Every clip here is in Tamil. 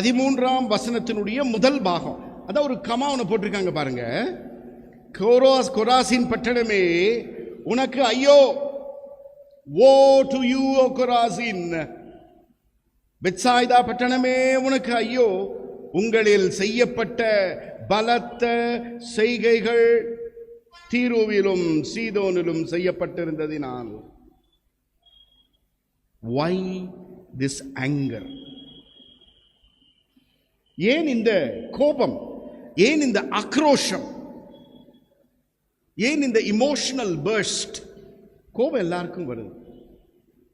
13ஆம் வசனத்தினுடைய முதல் பாகம். அதான் ஒரு கமா ஒன்று போட்டிருக்காங்க பாருங்க. கொராசின் பட்டணமே உனக்கு ஐயோ, ஓ டு யூ ஓ கொராசின். பெத்சாய்தா பட்டணமே உனக்கு ஐயோ, உங்களில் செய்யப்பட்ட பலத்த செய்கைகள் தீருவிலும் சீதோனிலும் செய்யப்பட்டிருந்ததினால். Why this anger? ஏன் இந்த கோபம், ஏன் இந்த ஆக்ரோஷம், ஏன் இந்த இமோஷனல் பர்ஸ்ட்? கோபம் எல்லாருக்கும் வருது,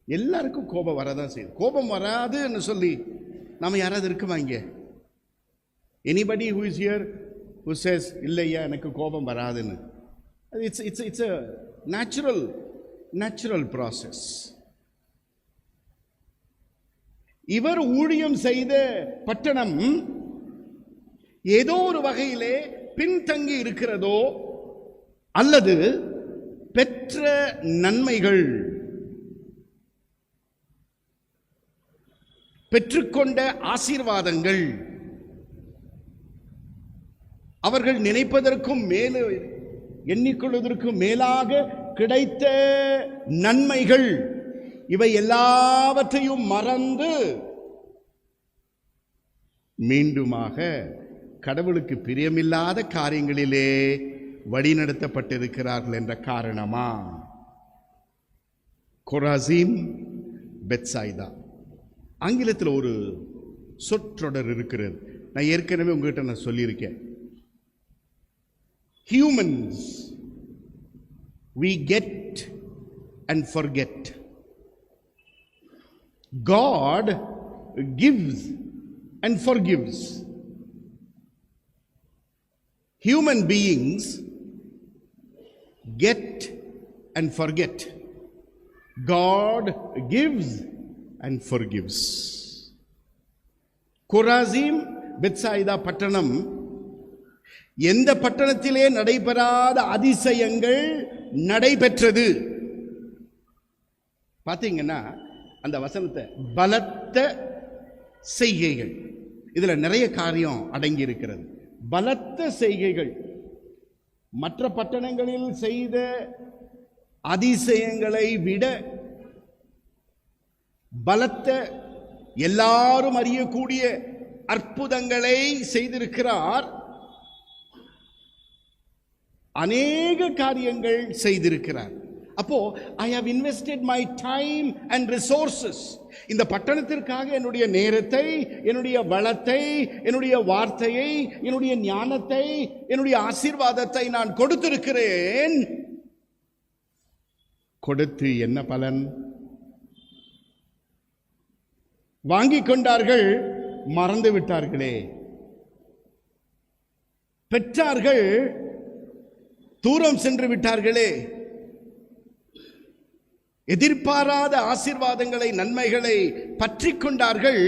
எல்லாருக்கும் கோபம் வரதான் செய்யுது. கோபம் வராதுன்னு சொல்லி நாம யாராவது இருக்குமா இங்க? Anybody who is here who says இல்லையா எனக்கு கோபம் வராதுன்னு? it's a natural process. இவர் ஊழியம் செய்த பட்டணம் ஏதோ ஒரு வகையிலே பின்தங்கி இருக்கிறதோ அல்லது பெற்ற நன்மைகள், பெற்றுக்கொண்ட ஆசீர்வாதங்கள், அவர்கள் நினைப்பதற்கும் மேலே எண்ணிக்கொள்வதற்கும் மேலாக கிடைத்த நன்மைகள், இவை எல்லாவற்றையும் மறந்து மீண்டுமாக கடவுளுக்கு பிரியமில்லாத காரியங்களிலே வழிநடத்தப்பட்டிருக்கிறார்கள் என்ற காரணமா? கொராசிம், பெத்சாய்தா. ஆங்கிலத்தில் ஒரு சொற்றொடர் இருக்கிறது, நான் ஏற்கனவே உங்ககிட்ட நான் சொல்லியிருக்கேன். Humans, we get and forget. God gives and forgives. Human beings get and forget. God gives and forgives. கொராசிம், Bethsaida பட்டணம் எந்த பட்டணத்திலே நடைபெறாத அதிசயங்கள் நடைபெற்றது. பார்த்தீங்கன்னா அந்த வசனத்தை பலத்த செய்கைகள், இதுல நிறைய காரியம் அடங்கி இருக்கிறது. பலத்த செய்கைகள், மற்ற பட்டணங்களில் செய்த அதிசயங்களை விட பலத்த, எல்லாரும் அறியக்கூடிய அற்புதங்களை செய்திருக்கிறார். அநேக காரியங்கள் செய்திருக்கிறார். அப்போ I have invested my time and resources. இந்த பட்டணத்திற்காக என்னுடைய நேரத்தை, என்னுடைய வளத்தை, என்னுடைய வார்த்தையை, என்னுடைய ஞானத்தை, என்னுடைய ஆசீர்வாதத்தை நான் கொடுத்திருக்கிறேன். கொடுத்து என்ன பலன்? வாங்கிக் கொண்டார்கள், மறந்து விட்டார்களே. பெற்றார்கள், தூரம் சென்று விட்டார்களே. எதிர்பாராத ஆசீர்வாதங்களை, நன்மைகளை பற்றி கொண்டார்கள்,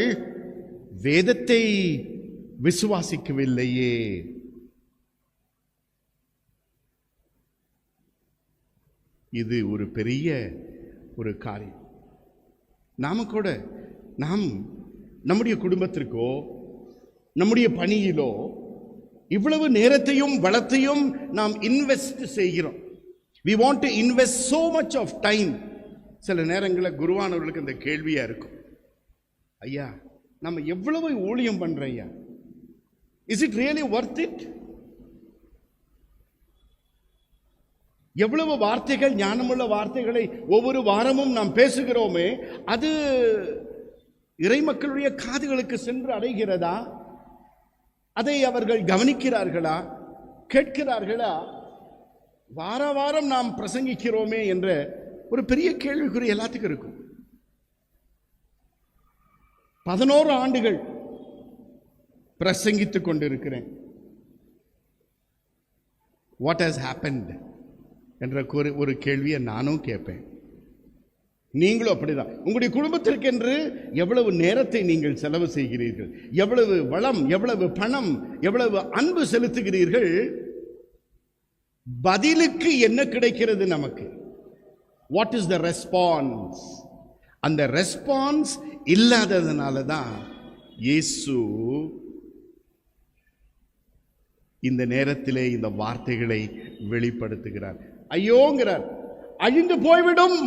வேதத்தை விசுவாசிக்கவில்லையே. இது ஒரு பெரிய ஒரு காரியம். நாம கூட நம்முடைய குடும்பத்திற்கோ நம்முடைய பணியிலோ இவ்வளவு நேரத்தையும் வளத்தையும் நாம் இன்வெஸ்ட் செய்கிறோம். We want to invest so much of time. சில நேரங்களில் குருவானவர்களுக்கு இந்த கேள்வியா இருக்கும், ஐயா நம்ம எவ்வளவு ஊழியம் பண்ற ஐயா, is it really worth it? எவ்வளவு வார்த்தைகள், ஞானமுள்ள வார்த்தைகளை ஒவ்வொரு வாரமும் நாம் பேசுகிறோமே, அது இறைமக்களுடைய காதுகளுக்கு சென்று அடைகிறதா? அதை அவர்கள் கவனிக்கிறார்களா, கேட்கிறார்களா? வார வாரம் நாம் பிரசங்கிக்கிறோமே என்ற ஒரு பெரிய கேள்விக்குறி எல்லாத்துக்கும் இருக்கும். 11 ஆண்டுகள் பிரசங்கித்துக் கொண்டிருக்கிறேன். வாட் ஹஸ் ஹேப்பன்ட் என்ற ஒரு கேள்வியை நானும் கேட்பேன். நீங்களும் அப்படிதான். உங்களுடைய குடும்பத்திற்கென்று எவ்வளவு நேரத்தை நீங்கள் செலவு செய்கிறீர்கள், எவ்வளவு வளம், எவ்வளவு பணம், எவ்வளவு அன்பு செலுத்துகிறீர்கள்? பதிலுக்கு என்ன கிடைக்கிறது நமக்கு? What is the response? அந்த ரெஸ்பான்ஸ் இல்லாததுனால தான் இயேசு இந்த நேரத்திலே இந்த வார்த்தைகளை வெளிப்படுத்துகிறார். ஐயோங்கிறார், அழிந்து போய்விடும்.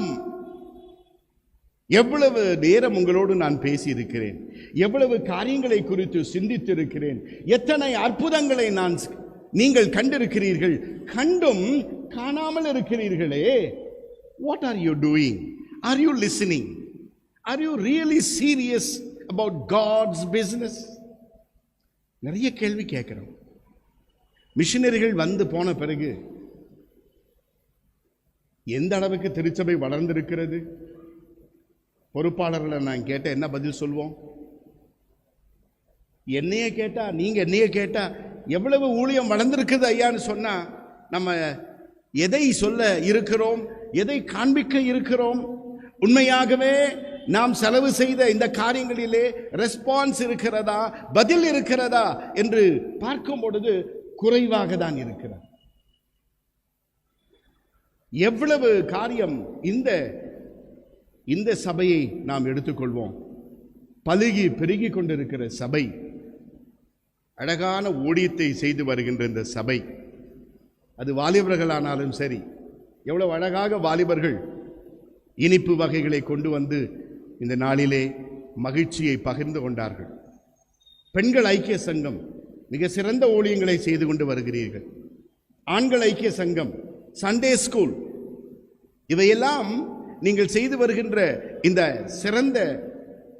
எவ்வளவு நேரம் உங்களோடு நான் பேசியிருக்கிறேன், எவ்வளவு காரியங்களை குறித்து சிந்தித்திருக்கிறேன், எத்தனை அற்புதங்களை நீங்கள் கண்டிருக்கிறீர்கள், கண்டும் காணாமல் இருக்கிறீர்களே. What are you doing? Are you listening? Are you really serious about God's business? நிறைய கேள்வி கேட்கிறோம். மிஷனரிகள் வந்து போன பிறகு எந்த அளவுக்கு திருச்சபை வளர்ந்திருக்கிறது? பொறுப்பாளர்களை நான் கேட்ட என்ன பதில் சொல்வோம்? என்னைய கேட்டா, நீங்க என்னைய கேட்டா எவ்வளவு ஊழியம் வளர்ந்திருக்குது ஐயான்னு சொன்னா நம்ம எதை சொல்ல இருக்கிறோம், எதை காண்பிக்க இருக்கிறோம்? உண்மையாகவே நாம் செலவு செய்த இந்த காரியங்களிலே ரெஸ்பான்ஸ் இருக்கிறதா, பதில் இருக்கிறதா என்று பார்க்கும் பொழுது குறைவாக தான் இருக்கிறது. எவ்வளவு காரியம் இந்த சபையை நாம் எடுத்துக்கொள்வோம். பலுகி பெருகி கொண்டிருக்கிற சபை, அழகான ஊழியத்தை செய்து வருகின்ற இந்த சபை, அது வாலிபர்களானாலும் சரி, எவ்வளவு அழகாக வாலிபர்கள் இனிப்பு வகைகளை கொண்டு வந்து இந்த நாளிலே மகிழ்ச்சியை பகிர்ந்து கொண்டார்கள். பெண்கள் ஐக்கிய சங்கம் மிக சிறந்த ஊழியங்களை செய்து கொண்டு வருகிறீர்கள். ஆண்கள் ஐக்கிய சங்கம், சண்டே ஸ்கூல், இவையெல்லாம் நீங்கள் செய்து வருகின்ற இந்த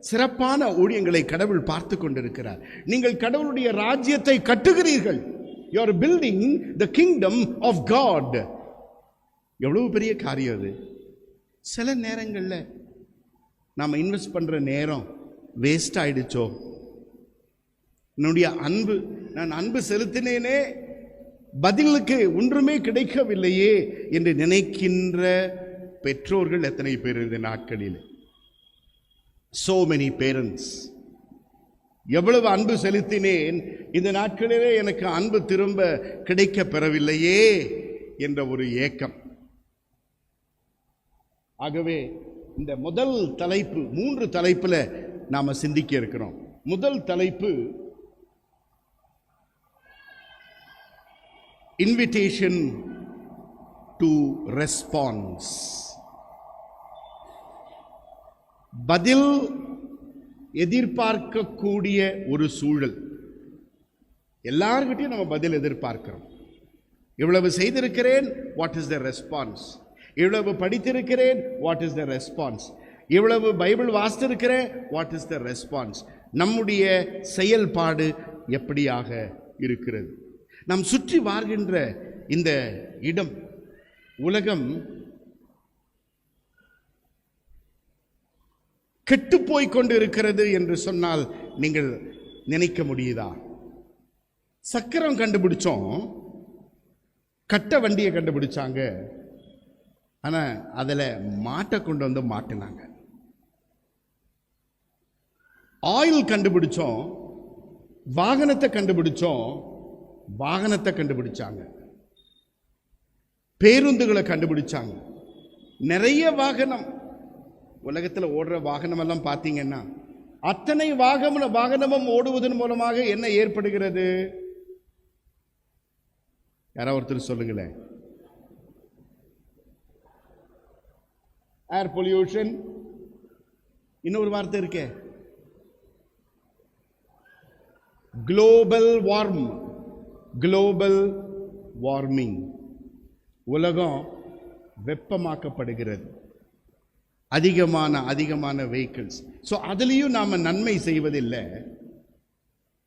சிறப்பான ஊழியங்களை கடவுள் பார்த்து கொண்டிருக்கிறார். நீங்கள் கடவுளுடைய ராஜ்யத்தை கட்டுகிறீர்கள். You are building the kingdom of God. எவ்வளவு பெரிய காரியம் அது. சில நேரங்களில் நாம் இன்வெஸ்ட் பண்ற நேரம் வேஸ்ட் ஆயிடுச்சோ, என்னுடைய அன்பு, நான் அன்பு செலுத்தினேனே, பதிலுக்கு ஒன்றுமே கிடைக்கவில்லையே என்று நினைக்கின்ற பெற்றோர்கள் எத்தனை பேர் இந்த நாட்களில்? So many parents. எவ்வளவு அன்பு செலுத்தினேன், இந்த நாட்களிலே எனக்கு அன்பு திரும்ப கிடைக்க பெறவில்லையே என்ற ஒரு ஏக்கம். ஆகவே இந்த முதல் தலைப்பு, 3 தலைப்புல நாம சிந்திக்க இருக்கிறோம். முதல் தலைப்பு இன்விடேஷன் டு ரெஸ்பான்ஸ். பதில் எதிர்பார்க்கக்கூடிய ஒரு சூழல். எல்லார்கிட்டையும் நம்ம பதில் எதிர்பார்க்கிறோம். இவ்வளவு செய்திருக்கிறேன், வாட் இஸ் த ரெஸ்பான்ஸ்? இவ்வளவு படித்திருக்கிறேன், வாட் இஸ் த ரெஸ்பான்ஸ்? இவ்வளவு பைபிள் வாசித்திருக்கிறேன், வாட் இஸ் த ரெஸ்பான்ஸ்? நம்முடைய செயல்பாடு எப்படியாக இருக்கிறது? நாம் சுற்றி வாழ்கின்ற இந்த இடம், உலகம் கெட்டு போய் கொண்டு இருக்கிறது என்று சொன்னால் நீங்கள் நினைக்க முடியுதா? சக்கரம் கண்டுபிடிச்சோம், கட்ட வண்டியை கண்டுபிடிச்சாங்க, ஆனா அதில் மாட்டை கொண்டு வந்து மாட்டினாங்க. ஆயில் கண்டுபிடிச்சோம், வாகனத்தை கண்டுபிடிச்சோம், வாகனத்தை கண்டுபிடிச்சாங்க. பேருந்துகளை கண்டுபிடிச்சாங்க. நிறைய வாகனம், உலகத்தில் ஓடுற வாகனம் எல்லாம் பார்த்தீங்கன்னா அத்தனை வாகனமும் ஓடுவதன் மூலமாக என்ன ஏற்படுகிறது? யாராவது ஒருத்தர் சொல்லுங்களேன். ஏர் பொல்யூஷன், இன்னொரு வார்த்தை இருக்கே, குளோபல் வார்மிங். உலகம் வெப்பமாக்கப்படுகிறது. அதிகமான வெஹிக்கிள்ஸ். ஸோ அதுலேயும் நாம் நன்மை செய்வதில்லை.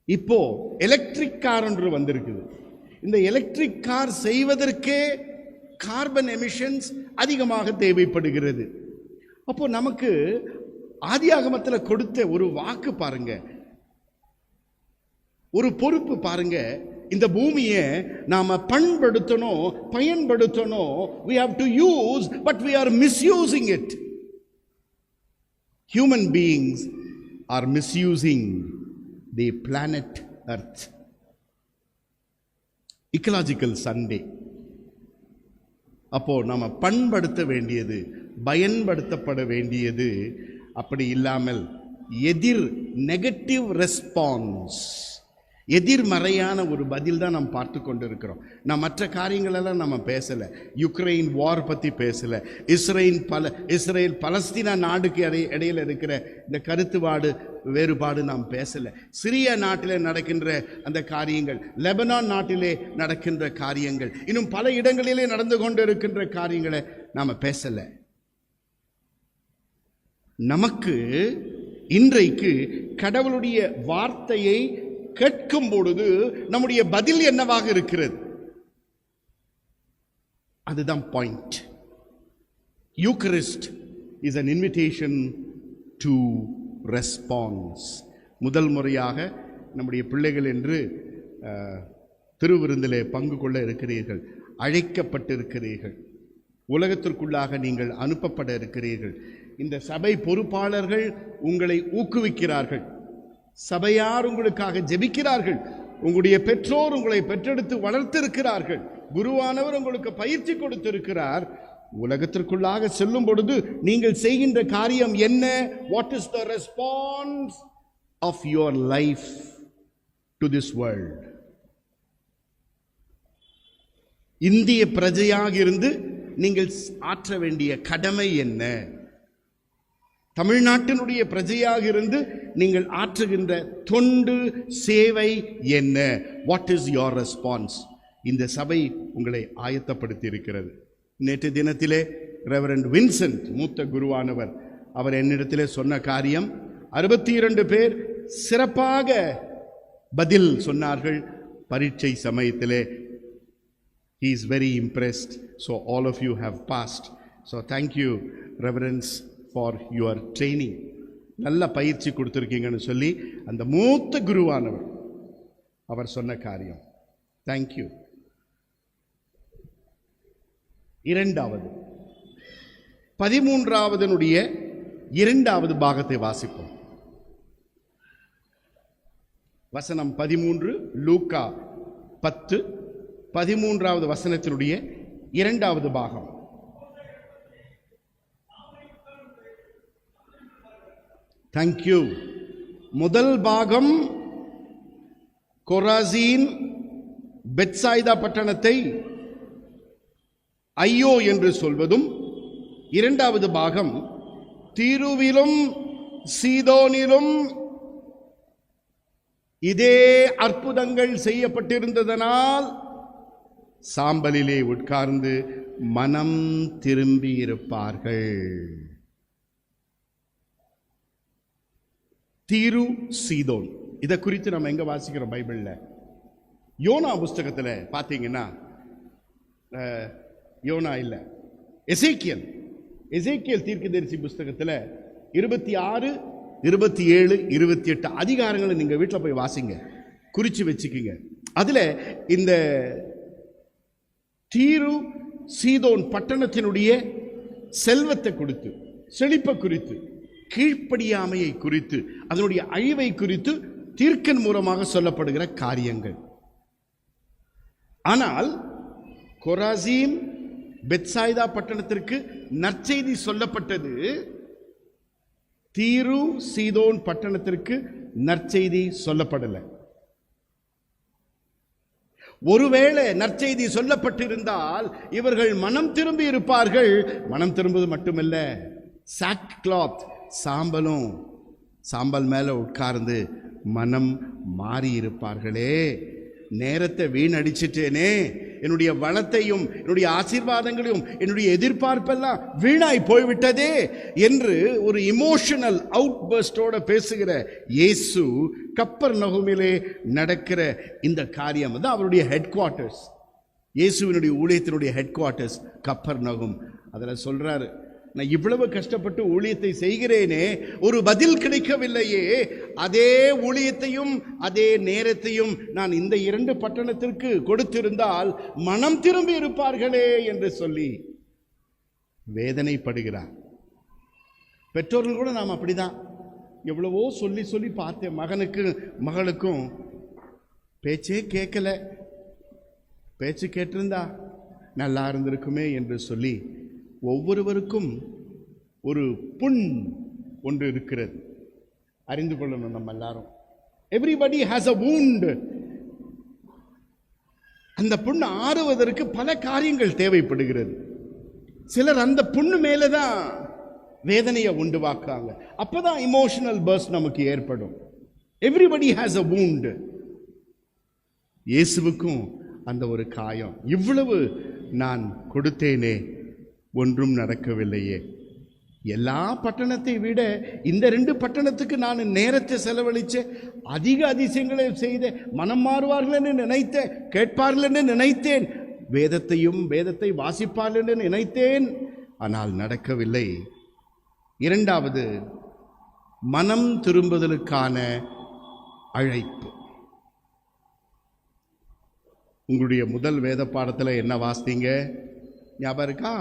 இப்போ எலக்ட்ரிக் கார் ஒன்று வந்திருக்குது. இந்த எலக்ட்ரிக் கார் செய்வதற்கே கார்பன் எமிஷன்ஸ் அதிகமாக தேவைப்படுகிறது. அப்போ நமக்கு ஆதியாகமத்தில் கொடுத்த ஒரு வாக்கு பாருங்க, ஒரு பொறுப்பு பாருங்க. இந்த பூமியை நாம பயன்படுத்தணும். we have to use, but we are misusing it. Human beings are misusing the planet Earth. Ecological Sunday. அப்போ நாம பயன்படுத்த வேண்டியது அப்படி இல்லாமல் எதிர் நெகட்டிவ் ரெஸ்பான்ஸ், எதிர்மறையான ஒரு பதில் தான் நாம் பார்த்து கொண்டு இருக்கிறோம். நான் மற்ற காரியங்களெல்லாம் நம்ம பேசலை, யுக்ரைன் வார் பற்றி பேசலை, இஸ்ரேல் பலஸ்தீனா நாடுக்கு இடையில இருக்கிற இந்த வேறுபாடு நாம் பேசலை, சிரியா நாட்டில் நடக்கின்ற அந்த காரியங்கள், லெபனான் நாட்டிலே நடக்கின்ற காரியங்கள், இன்னும் பல இடங்களிலே நடந்து கொண்டு இருக்கின்ற காரியங்களை நாம் பேசலை. நமக்கு இன்றைக்கு கடவுளுடைய வார்த்தையை கேட்கும் பொழுது நம்முடைய பதில் என்னவாக இருக்கிறது? அதுதான் point. Eucharist is an invitation to response. முதல் முறையாக நம்முடைய பிள்ளைகள் என்று திருவிருந்திலே பங்கு கொள்ள இருக்கிறீர்கள், அழைக்கப்பட்டிருக்கிறீர்கள், உலகத்திற்குள்ளாக நீங்கள் அனுப்பப்பட இருக்கிறீர்கள். இந்த சபை பொறுப்பாளர்கள் உங்களை ஊக்குவிக்கிறார்கள், சபையார் உங்களுக்காக ஜெபிக்கிறார்கள், உங்களுடைய பெற்றோர் உங்களை பெற்றெடுத்து வளர்த்திருக்கிறார்கள், குருவானவர் உங்களுக்கு பயிற்சி கொடுத்திருக்கிறார். உலகத்திற்குள்ளாக செல்லும் பொழுது நீங்கள் செய்கின்ற காரியம் என்ன? What is the response of your life to this world? இந்திய பிரஜையாக இருந்து நீங்கள் ஆற்ற வேண்டிய கடமை என்ன? தமிழ்நாட்டினுடைய பிரஜையாக இருந்து நீங்கள் ஆற்றுகின்ற தொண்டு சேவை என்ன? What is your response? இந்த சபை உங்களை ஆயத்தப்படுத்தி இருக்கிறது. நேற்று தினத்திலே ரெவரண்ட் வின்சென்ட், மூத்த குருவானவர், அவர் என்னிடத்திலே சொன்ன காரியம், 62 பேர் சிறப்பாக பதில் சொன்னார்கள் பரீட்சை சமயத்திலே. He is very impressed. So all of you have passed. So thank you, reverends, for your training. நல்ல பயிற்சி கொடுத்துருக்கீங்கன்னு சொல்லி அந்த மூத்த குருவானவர் அவர் சொன்ன காரியம். தேங்க்யூ. இரண்டாவது 13வது 2வது பாகத்தை வாசிப்போம். வசனம் 13, லூக்கா 10, 13வது வசனத்தினுடைய 2வது பாகம். தேங்க்யூ. முதல் பாகம் கொராசீன் பெத்சாய்தா பட்டணத்தை ஐயோ என்று சொல்வதும், 2வது பாகம் தீருவிலும் சீதோனிலும் இதே அற்புதங்கள் செய்யப்பட்டிருந்ததனால் சாம்பலிலே உட்கார்ந்து மனம் திரும்பி இருப்பார்கள். தீரு சீதோன், இதை குறித்து நம்ம எங்க வாசிக்கிறோம் பைபிள்ல? யோனா புஸ்தகத்துல பாத்தீங்கன்னா, யோனா இல்ல, எசேக்கியேல் தீர்க்கதரிசி புஸ்தகத்துல 26, 27, 28 அதிகாரங்களை நீங்க வீட்டில் போய் வாசிங்க, குறிச்சு வச்சுக்கீங்க. அதுல இந்த தீரு சீதோன் பட்டணத்தினுடைய செல்வத்தை குறித்து, செழிப்பை குறித்து, கீழ்ப்படியாமையை குறித்து, அதனுடைய அழிவை குறித்து தீர்க்கன் மூலமாக சொல்லப்படுகிற காரியங்கள். ஆனால் கொராசீம் பெத்சாய்தா பட்டணத்திற்கு நற்செய்தி சொல்லப்பட்டது, தீரு சீதோன் பட்டணத்திற்கு நற்செய்தி சொல்லப்படலை. ஒருவேளை நற்செய்தி சொல்லப்பட்டிருந்தால் இவர்கள் மனம் திரும்பி இருப்பார்கள். மனம் திரும்புவது மட்டுமல்ல, சாக் கிளாத், சாம்பல் மேல உட்கார்ந்து மனம் மாறி இருப்பார்களே. நேரத்தை வீணடிச்சிட்டேனே, என்னுடைய வளத்தையும் என்னுடைய ஆசீர்வாதங்களையும் என்னுடைய எதிர்பார்ப்பெல்லாம் வீணாய் போய்விட்டதே என்று ஒரு இமோஷனல் அவுட்பர்ஸ்டோட பேசுகிற இயேசு கப்பர்நகூமிலே நடக்கிற இந்த காரியம் தான் அவருடைய ஹெட் குவார்ட்டர்ஸ். இயேசுவினுடைய ஊழியத்தினுடைய ஹெட் குவார்ட்டர்ஸ் கப்பர்நகூம். அதில் சொல்றாரு, நான் இவ்வளவு கஷ்டப்பட்டு ஊழியத்தை செய்கிறேனே, ஒரு பதில் கிடைக்கவில்லையே. அதே ஊழியத்தையும் அதே நேரத்தையும் நான் இந்த 2 பட்டணத்திற்கு கொடுத்திருந்தால் மனம் திரும்பி இருப்பார்களே என்று சொல்லி வேதனைப்படுகிறார். பெற்றோர்கள் கூட நாம் அப்படிதான், எவ்வளவோ சொல்லி சொல்லி பார்த்தேன், மகளுக்கும் பேச்சே கேட்கல, பேச்சு கேட்டிருந்தா நல்லா இருந்திருக்குமே என்று சொல்லி ஒவ்வொருவருக்கும் ஒரு புண் ஒன்று இருக்கிறது. அறிந்து கொள்ளணும். நம்ம எல்லாரும் எவ்ரிபடி ஹாஸ் அ வூண்ட். அந்த புண்ணு ஆறுவதற்கு பல காரியங்கள் தேவைப்படுகிறது. சிலர் அந்த புண்ணு மேலதான் வேதனையை உண்டுவாக்குறாங்க. அப்பதான் இமோஷனல் பர்ஸ்ட் நமக்கு ஏற்படும். Everybody has a wound. இயேசுவுக்கும் அந்த ஒரு காயம். இவ்வளவு நான் கொடுத்தேனே, ஒன்றும் நடக்கவில்லையே. எல்லா பட்டணத்தை விட இந்த 2 பட்டணத்துக்கு நான் நேரத்தை செலவழிச்ச, அதிக அதிசயங்களை செய்த, மனம் மாறுவார்கள் என்று நினைத்தேன், கேட்பார்கள் என்று நினைத்தேன், வேதத்தை வாசிப்பார்கள் என்று நினைத்தேன், ஆனால் நடக்கவில்லை. 2வது, மனம் திரும்புதலுக்கான அழைப்பு. உங்களுடைய முதல் வேத பாடத்தில் என்ன வாசித்தீங்க ஞாபகம் இருக்கா?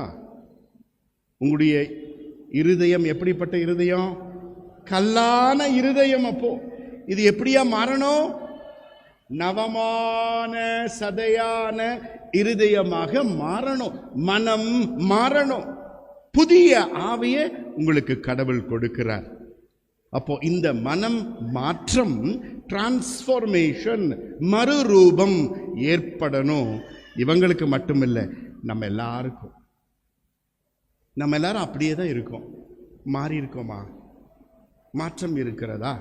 உங்களுடைய இருதயம் எப்படிப்பட்ட இருதயம்? கல்லான இருதயம். அப்போ இது எப்படியா மாறணும்? நவமான சதையான இருதயமாக மாறணும். மனம் மாறணும். புதிய ஆவியை உங்களுக்கு கடவுள் கொடுக்கிறார். அப்போ இந்த மனம் மாற்றம், டிரான்ஸ்ஃபார்மேஷன், மறுரூபம் ஏற்படணும். இவங்களுக்கு மட்டுமில்லை, நம்ம எல்லாருக்கும். நம்ம எல்லாரும் அப்படியே தான் இருக்கோம். மாறி இருக்கோமா? மாற்றம் இருக்கிறதா?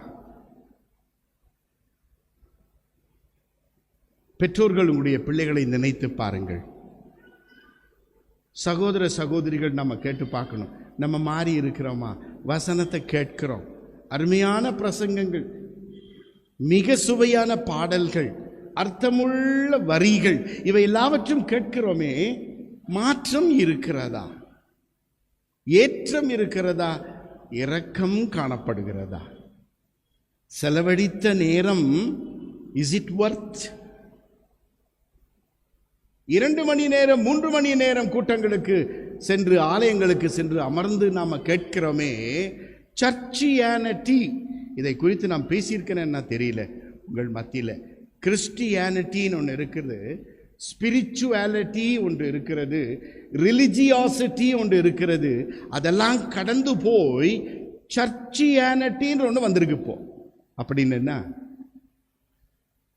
பெற்றோர்கள் உங்களுடைய பிள்ளைகளை நினைத்து பாருங்கள். சகோதர சகோதரிகள் நம்ம கேட்டு பார்க்கணும், நம்ம மாறி இருக்கிறோமா? வசனத்தை கேட்கிறோம், அருமையான பிரசங்கங்கள், மிக சுவையான பாடல்கள், அர்த்தமுள்ள வரிகள், இவை எல்லாவற்றும் கேட்கிறோமே. மாற்றம் இருக்கிறதா? ஏற்றம் இருக்கிறதா? இரக்கம் காணப்படுகிறதா? செலவழித்த நேரம் இஸ் இட் வர்த்? 2 மணி நேரம் 3 மணி நேரம் கூட்டங்களுக்கு சென்று, ஆலயங்களுக்கு சென்று அமர்ந்து நாம கேட்கிறோமே. சர்ச்சியானிட்டி, இதை குறித்து நான் பேசியிருக்கேன்னு தெரியல உங்கள் மத்தியில். கிறிஸ்டியானிட்டின்னு ஒன்று இருக்குது, ஸ்பிரிச்சுவாலிட்டி ஒன்று இருக்கிறது, ரிலிஜியாசிட்டி ஒன்று இருக்கிறது. அதெல்லாம் கடந்து போய் சர்ச்சியானிட்டின்னு ஒன்று வந்திருக்கு இப்போ. அப்படின்னு என்ன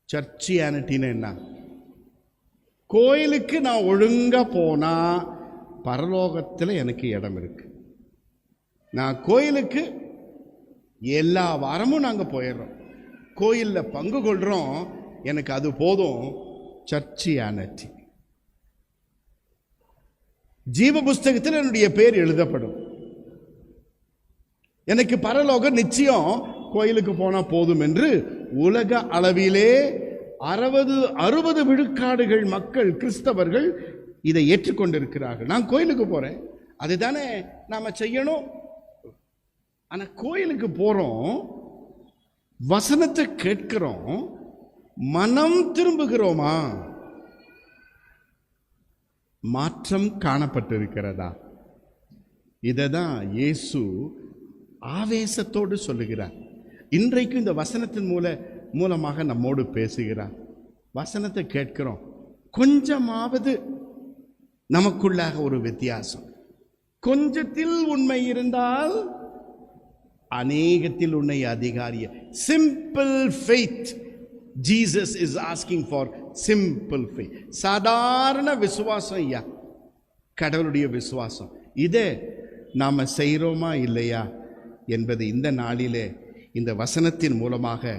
சர்ச்சியானிட்டின்னு? என்ன? கோயிலுக்கு நான் ஒழுங்கா போனா பரலோகத்தில் எனக்கு இடம் இருக்கு. நான் கோயிலுக்கு எல்லா வாரமும் நாங்கள் போயிடுறோம், கோயிலில் பங்கு கொள்கிறோம், எனக்கு அது போதும். சர்ச்சியானிட்டி. ஜீவ புஸ்தகத்தில் என்னுடைய பேர் எழுதப்படும், எனக்கு பரலோகம் நிச்சயம், கோயிலுக்கு போனால் போதும் என்று உலக அளவிலே 60 விழுக்காடுகள் மக்கள், கிறிஸ்தவர்கள் இதை ஏற்றுக்கொண்டிருக்கிறார்கள். நான் கோயிலுக்கு போகிறேன், அதுதானே நாம் செய்யணும். ஆனால் கோயிலுக்கு போகிறோம், வசனத்தை கேட்கிறோம், மனம் திரும்புகிறோமா? மாற்றம் காணப்பட்டிருக்கிறதா? இதை தான் இயேசு ஆவேசத்தோடு சொல்லுகிறார். இன்றைக்கு இந்த வசனத்தின் மூலமாக நம்மோடு பேசுகிறார். வசனத்தை கேட்கிறோம், கொஞ்சமாவது நமக்குள்ளாக ஒரு வித்தியாசம். கொஞ்சத்தில் உண்மை இருந்தால் அநேகத்தில் உன்னை அதிகாரிய. Simple faith. Jesus is asking for simple faith. சாதாரண விசுவாசம் ஐயா, கடவுளுடைய விசுவாசம். இதை நாம் செய்கிறோமா இல்லையா என்பது இந்த நாளிலே இந்த வசனத்தின் மூலமாக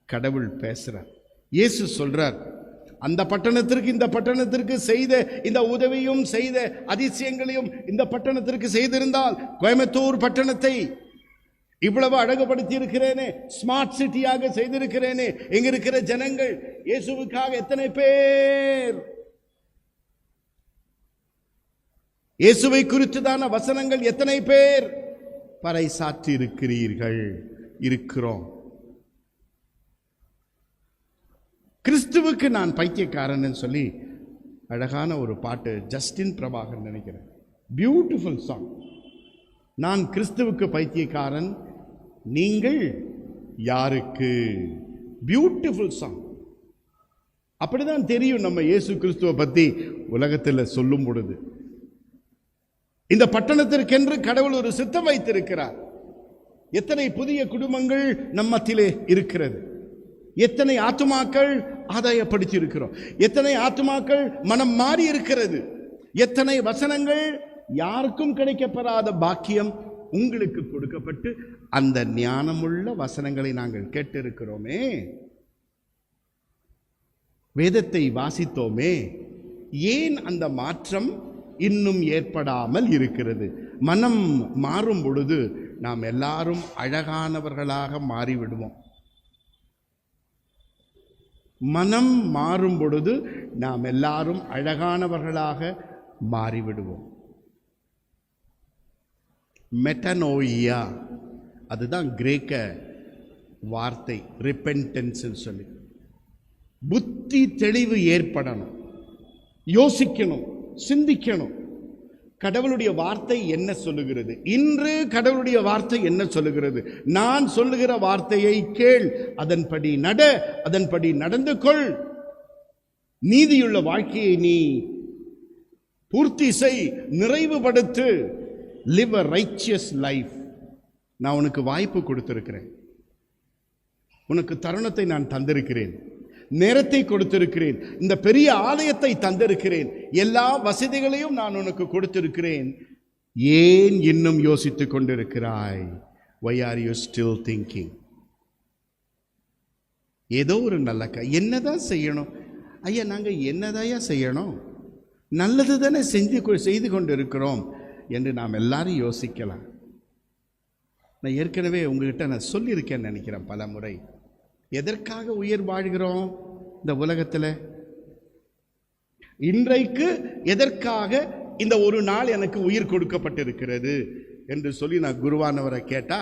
கடவுள் பேசுகிறார். இயேசு சொல்றார், அந்த பட்டணத்திற்கு இந்த பட்டணத்திற்கு செய்த இந்த உதவியும் செய்த அதிசயங்களையும் இந்த பட்டணத்திற்கு செய்திருந்தால், கோயம்புத்தூர் பட்டணத்தை இவ்வளவு அழகுபடுத்தி இருக்கிறேனே, ஸ்மார்ட் சிட்டியாக செய்திருக்கிறேனே, எங்க இருக்கிற ஜனங்கள் இயேசுவுக்காக எத்தனை பேர் இயேசுவை குறித்துதான வசனங்கள் எத்தனை பேர் பறைசாற்றி இருக்கிறீர்கள்? இருக்கிறோம். கிறிஸ்துவுக்கு நான் பைத்தியக்காரன் சொல்லி அழகான ஒரு பாட்டு ஜஸ்டின் பிரபாகர் நினைக்கிறேன், பியூட்டிஃபுல் சாங். நான் கிறிஸ்துவுக்கு பைத்தியக்காரன், நீங்கள் யாருக்கு? Beautiful song. அப்படிதான் தெரியும் நம்ம இயேசு கிறிஸ்துவை பற்றி உலகத்தில் சொல்லும் பொழுது. இந்த பட்டணத்திற்கென்று கடவுள் ஒரு சித்தம் வைத்திருக்கிறார். எத்தனை புதிய குடும்பங்கள் நம் மத்தியிலே இருக்கிறது. எத்தனை ஆத்துமாக்கள் ஆதாயப்படுத்தி இருக்கிறோம். எத்தனை ஆத்துமாக்கள் மனம் மாறி இருக்கிறது. எத்தனை வசனங்கள் யாருக்கும் கிடைக்கப்பெறாத பாக்கியம் உங்களுக்கு கொடுக்கப்பட்டு அந்த ஞானமுள்ள வசனங்களை நாங்கள் கேட்டிருக்கிறோமே, வேதத்தை வாசித்தோமே. ஏன் அந்த மாற்றம் இன்னும் ஏற்படாமல் இருக்கிறது? மனம் மாறும் பொழுது நாம் எல்லாரும் அழகானவர்களாக மாறிவிடுவோம். மனம் மாறும் பொழுது நாம் எல்லாரும் அழகானவர்களாக மாறிவிடுவோம். மெட்டனோயியா, அதுதான் கிரேக்க வார்த்தை, ரிப்பென்டன்ஸ் சொல்லி. புத்தி தெளிவு ஏற்படணும், யோசிக்கணும், சிந்திக்கணும். கடவுளுடைய வார்த்தை என்ன சொல்லுகிறது? இன்று கடவுளுடைய வார்த்தை என்ன சொல்லுகிறது? நான் சொல்லுகிற வார்த்தையை கேள், அதன்படி நட, அதன்படி நடந்து கொள். நீதியுள்ள வாழ்க்கையை நீ பூர்த்தி செய், நிறைவுபடுத்து. live a righteous life. நான் உனக்கு வாய்ப்பு கொடுத்திருக்கிறேன், உனக்கு தருணத்தை நான் தந்திருக்கிறேன், நேரத்தை கொடுத்திருக்கிறேன், இந்த பெரிய ஆலயத்தை தந்திருக்கிறேன், எல்லா வசதிகளையும் நான் உனக்கு கொடுத்திருக்கிறேன். ஏன் இன்னும் யோசித்துக் கொண்டிருக்கிறாய்? why are you still thinking? ஏதோ ஒரு நல்ல என்னதான் செய்யணும் ஐயா? நாங்கள் என்னதாயா செய்யணும்? நல்லது தானே செய்து கொண்டிருக்கிறோம் என்று நாம் எல்லாரும் யோசிக்கலாம். நான் ஏற்கனவே உங்ககிட்ட நான் சொல்லியிருக்கேன்னு நினைக்கிறேன் பல முறை. எதற்காக உயிர் வாழ்கிறோம் இந்த உலகத்தில்? இன்றைக்கு எதற்காக இந்த ஒரு நாள் எனக்கு உயிர் கொடுக்கப்பட்டிருக்கிறது என்று சொல்லி நான் குருவானவரை கேட்டா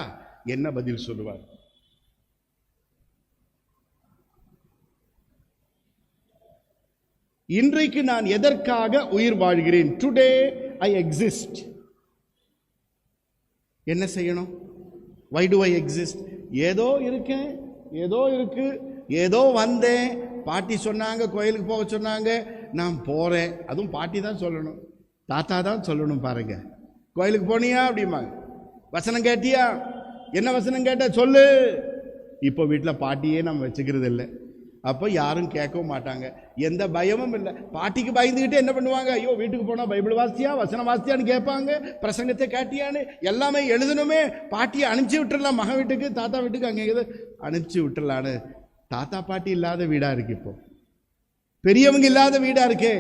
என்ன பதில் சொல்லுவார்? இன்றைக்கு நான் எதற்காக உயிர் வாழ்கிறேன்? Today I exist. என்ன செய்யணும்? why do I exist? ஏதோ இருக்கேன், ஏதோ இருக்கு, ஏதோ வந்தேன், பாட்டி சொன்னாங்க கோயிலுக்கு போக சொன்னாங்க, நான் போறேன். அதுவும் பாட்டி தான் சொல்லணும், தாத்தா தான் சொல்லணும். பாருங்க, கோயிலுக்கு போனியா அப்படிம்பாங்க. வசனம் கேட்டியா? என்ன வசனம் கேட்ட சொல்லு. இப்போ வீட்டில் பாட்டியே நம்ம வச்சுக்கிறது இல்லை. அப்போ யாரும் கேட்கவும் மாட்டாங்க, எந்த பயமும் இல்லை. பாட்டிக்கு பயந்துக்கிட்டு என்ன பண்ணுவாங்க? ஐயோ வீட்டுக்கு போனால் பைபிள் வாசியா, வசனம் வாசியான்னு கேட்பாங்க, பிரசங்கத்தை கேட்டியான்னு எல்லாமே எழுதணுமே. பாட்டியை அனுப்பிச்சி விட்டுடலாம் மகன் வீட்டுக்கு, தாத்தா வீட்டுக்கு, அங்கே அனுப்பிச்சி விட்டுடலான்னு. தாத்தா பாட்டி இல்லாத வீடாக இருக்கு, இப்போ பெரியவங்க இல்லாத வீடாக இருக்கே.